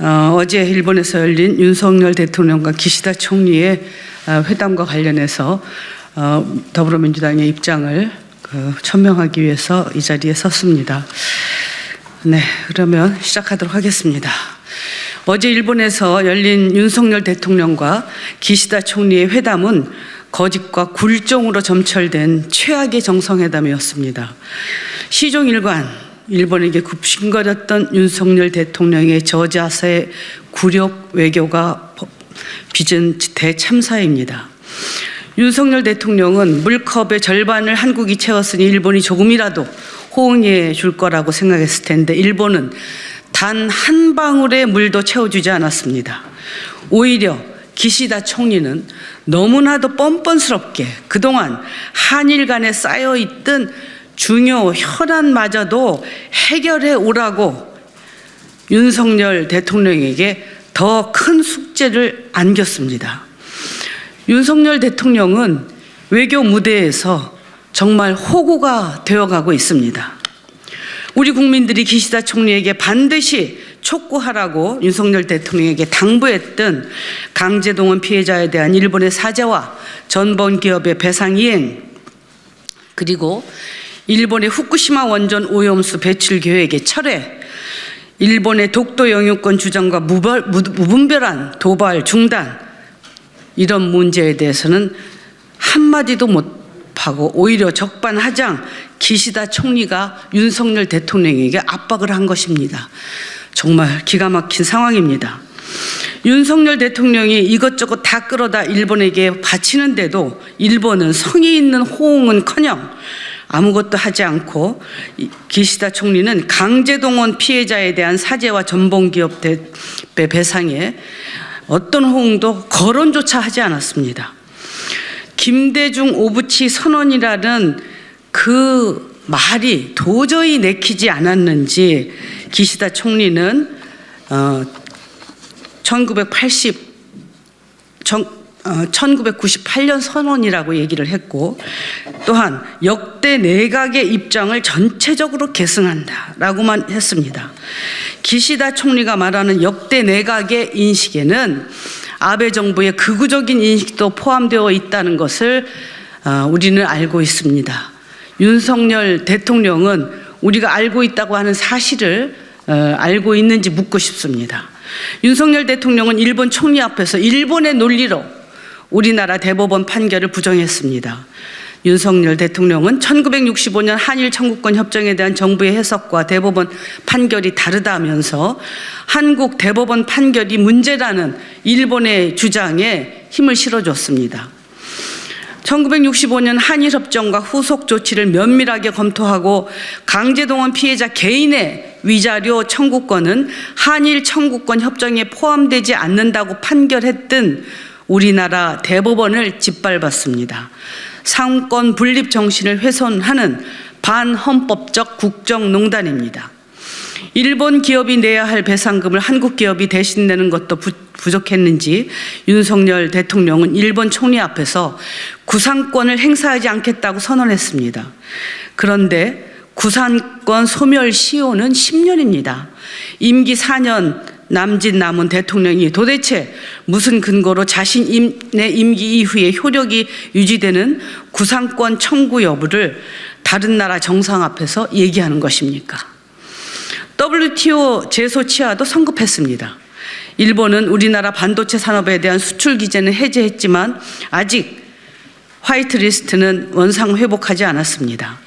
어제 일본에서 열린 윤석열 대통령과 기시다 총리의 회담과 관련해서 더불어민주당의 입장을 천명하기 위해서 이 자리에 섰습니다. 네, 그러면 시작하도록 하겠습니다. 어제 일본에서 열린 윤석열 대통령과 기시다 총리의 회담은 거짓과 굴종으로 점철된 최악의 정상회담이었습니다. 시종일관 일본에게 굽신거렸던 윤석열 대통령의 저자세 굴욕 외교가 빚은 대참사입니다. 윤석열 대통령은 물컵의 절반을 한국이 채웠으니 일본이 조금이라도 호응해 줄 거라고 생각했을 텐데 일본은 단 한 방울의 물도 채워주지 않았습니다. 오히려 기시다 총리는 너무나도 뻔뻔스럽게 그동안 한일 간에 쌓여있던 중요 혈안마저도 해결해 오라고 윤석열 대통령에게 더 큰 숙제를 안겼습니다. 윤석열 대통령은 외교 무대에서 정말 호구가 되어가고 있습니다. 우리 국민들이 기시다 총리에게 반드시 촉구하라고 윤석열 대통령에게 당부했던 강제동원 피해자에 대한 일본의 사죄와 전범 기업의 배상 이행, 그리고 일본의 후쿠시마 원전 오염수 배출 계획의 철회, 일본의 독도 영유권 주장과 무분별한 도발 중단, 이런 문제에 대해서는 한마디도 못하고 오히려 적반하장 기시다 총리가 윤석열 대통령에게 압박을 한 것입니다. 정말 기가 막힌 상황입니다. 윤석열 대통령이 이것저것 다 끌어다 일본에게 바치는데도 일본은 성의 있는 호응은커녕 아무것도 하지 않고 기시다 총리는 강제동원 피해자에 대한 사죄와 전범기업 배상에 어떤 호응도 거론조차 하지 않았습니다. 김대중 오부치 선언이라는 그 말이 도저히 내키지 않았는지 기시다 총리는 1998년 선언이라고 얘기를 했고, 또한 역대 내각의 입장을 전체적으로 계승한다라고만 했습니다. 기시다 총리가 말하는 역대 내각의 인식에는 아베 정부의 극우적인 인식도 포함되어 있다는 것을 우리는 알고 있습니다. 윤석열 대통령은 우리가 알고 있다고 하는 사실을 알고 있는지 묻고 싶습니다. 윤석열 대통령은 일본 총리 앞에서 일본의 논리로 우리나라 대법원 판결을 부정했습니다. 윤석열 대통령은 1965년 한일 청구권 협정에 대한 정부의 해석과 대법원 판결이 다르다면서 한국 대법원 판결이 문제라는 일본의 주장에 힘을 실어줬습니다. 1965년 한일협정과 후속 조치를 면밀하게 검토하고 강제동원 피해자 개인의 위자료 청구권은 한일 청구권 협정에 포함되지 않는다고 판결했던 우리나라 대법원을 짓밟았습니다. 상권 분립 정신을 훼손하는 반헌법적 국정농단입니다. 일본 기업이 내야 할 배상금을 한국 기업이 대신 내는 것도 부족했는지 윤석열 대통령은 일본 총리 앞에서 구상권을 행사하지 않겠다고 선언했습니다. 그런데 구상권 소멸 시효는 10년입니다. 임기 4년 남짓 남은 대통령이 도대체 무슨 근거로 자신의 임기 이후에 효력이 유지되는 구상권 청구 여부를 다른 나라 정상 앞에서 얘기하는 것입니까? WTO 재소치하도 성급했습니다. 일본은 우리나라 반도체 산업에 대한 수출 규제는 해제했지만 아직 화이트리스트는 원상 회복하지 않았습니다.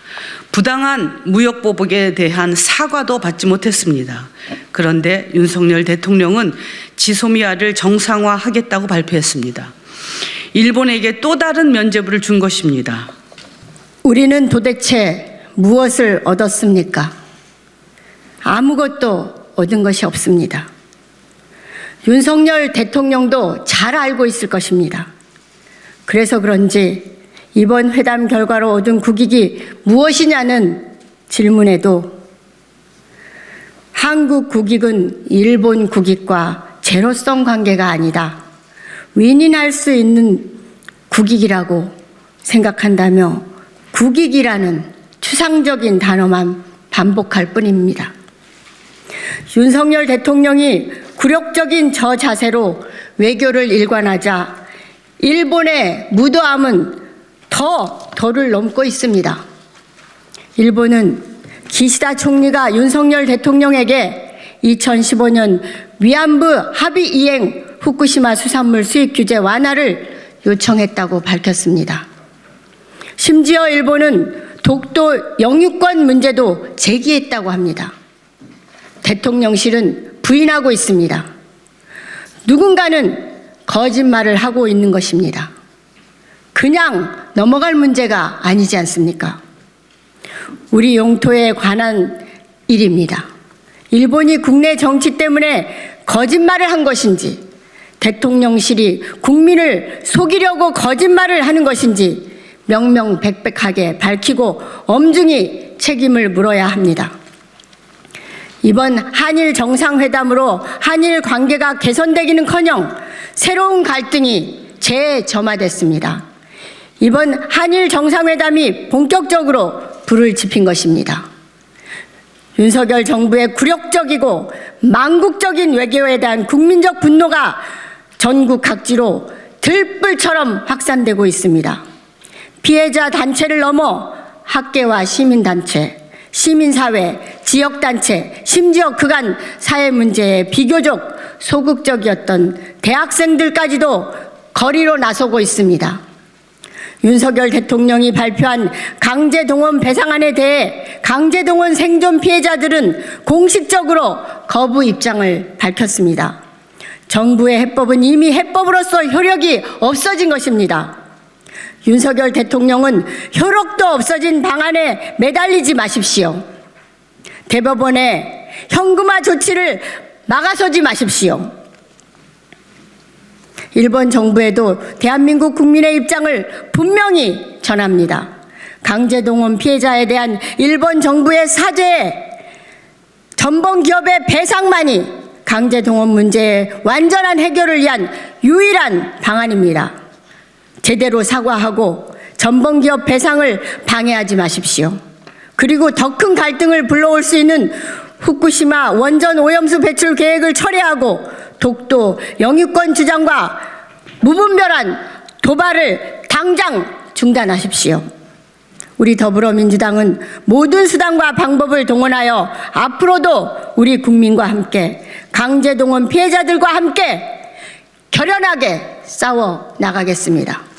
부당한 무역 보복에 대한 사과도 받지 못했습니다. 그런데 윤석열 대통령은 지소미아를 정상화하겠다고 발표했습니다. 일본에게 또 다른 면죄부를 준 것입니다. 우리는 도대체 무엇을 얻었습니까? 아무것도 얻은 것이 없습니다. 윤석열 대통령도 잘 알고 있을 것입니다. 그래서 그런지 이번 회담 결과로 얻은 국익이 무엇이냐는 질문에도 한국 국익은 일본 국익과 제로성 관계가 아니다, 윈윈할 수 있는 국익이라고 생각한다며 국익이라는 추상적인 단어만 반복할 뿐입니다. 윤석열 대통령이 굴욕적인 저 자세로 외교를 일관하자 일본의 무도함은 덜을 넘고 있습니다. 일본은 기시다 총리가 윤석열 대통령에게 2015년 위안부 합의 이행 후쿠시마 수산물 수입 규제 완화를 요청했다고 밝혔습니다. 심지어 일본은 독도 영유권 문제도 제기했다고 합니다. 대통령실은 부인하고 있습니다. 누군가는 거짓말을 하고 있는 것입니다. 그냥 넘어갈 문제가 아니지 않습니까? 우리 영토에 관한 일입니다. 일본이 국내 정치 때문에 거짓말을 한 것인지, 대통령실이 국민을 속이려고 거짓말을 하는 것인지 명명백백하게 밝히고 엄중히 책임을 물어야 합니다. 이번 한일 정상회담으로 한일 관계가 개선되기는커녕 새로운 갈등이 재점화됐습니다. 이번 한일 정상회담이 본격적으로 불을 지핀 것입니다. 윤석열 정부의 굴욕적이고 망국적인 외교에 대한 국민적 분노가 전국 각지로 들불처럼 확산되고 있습니다. 피해자 단체를 넘어 학계와 시민단체, 시민사회, 지역단체, 심지어 그간 사회 문제에 비교적 소극적이었던 대학생들까지도 거리로 나서고 있습니다. 윤석열 대통령이 발표한 강제동원 배상안에 대해 강제동원 생존 피해자들은 공식적으로 거부 입장을 밝혔습니다. 정부의 해법은 이미 해법으로서 효력이 없어진 것입니다. 윤석열 대통령은 효력도 없어진 방안에 매달리지 마십시오. 대법원의 현금화 조치를 막아서지 마십시오. 일본 정부에도 대한민국 국민의 입장을 분명히 전합니다. 강제동원 피해자에 대한 일본 정부의 사죄에 전범기업의 배상만이 강제동원 문제의 완전한 해결을 위한 유일한 방안입니다. 제대로 사과하고 전범기업 배상을 방해하지 마십시오. 그리고 더 큰 갈등을 불러올 수 있는 후쿠시마 원전 오염수 배출 계획을 철회하고 독도 영유권 주장과 무분별한 도발을 당장 중단하십시오. 우리 더불어민주당은 모든 수단과 방법을 동원하여 앞으로도 우리 국민과 함께 강제동원 피해자들과 함께 결연하게 싸워 나가겠습니다.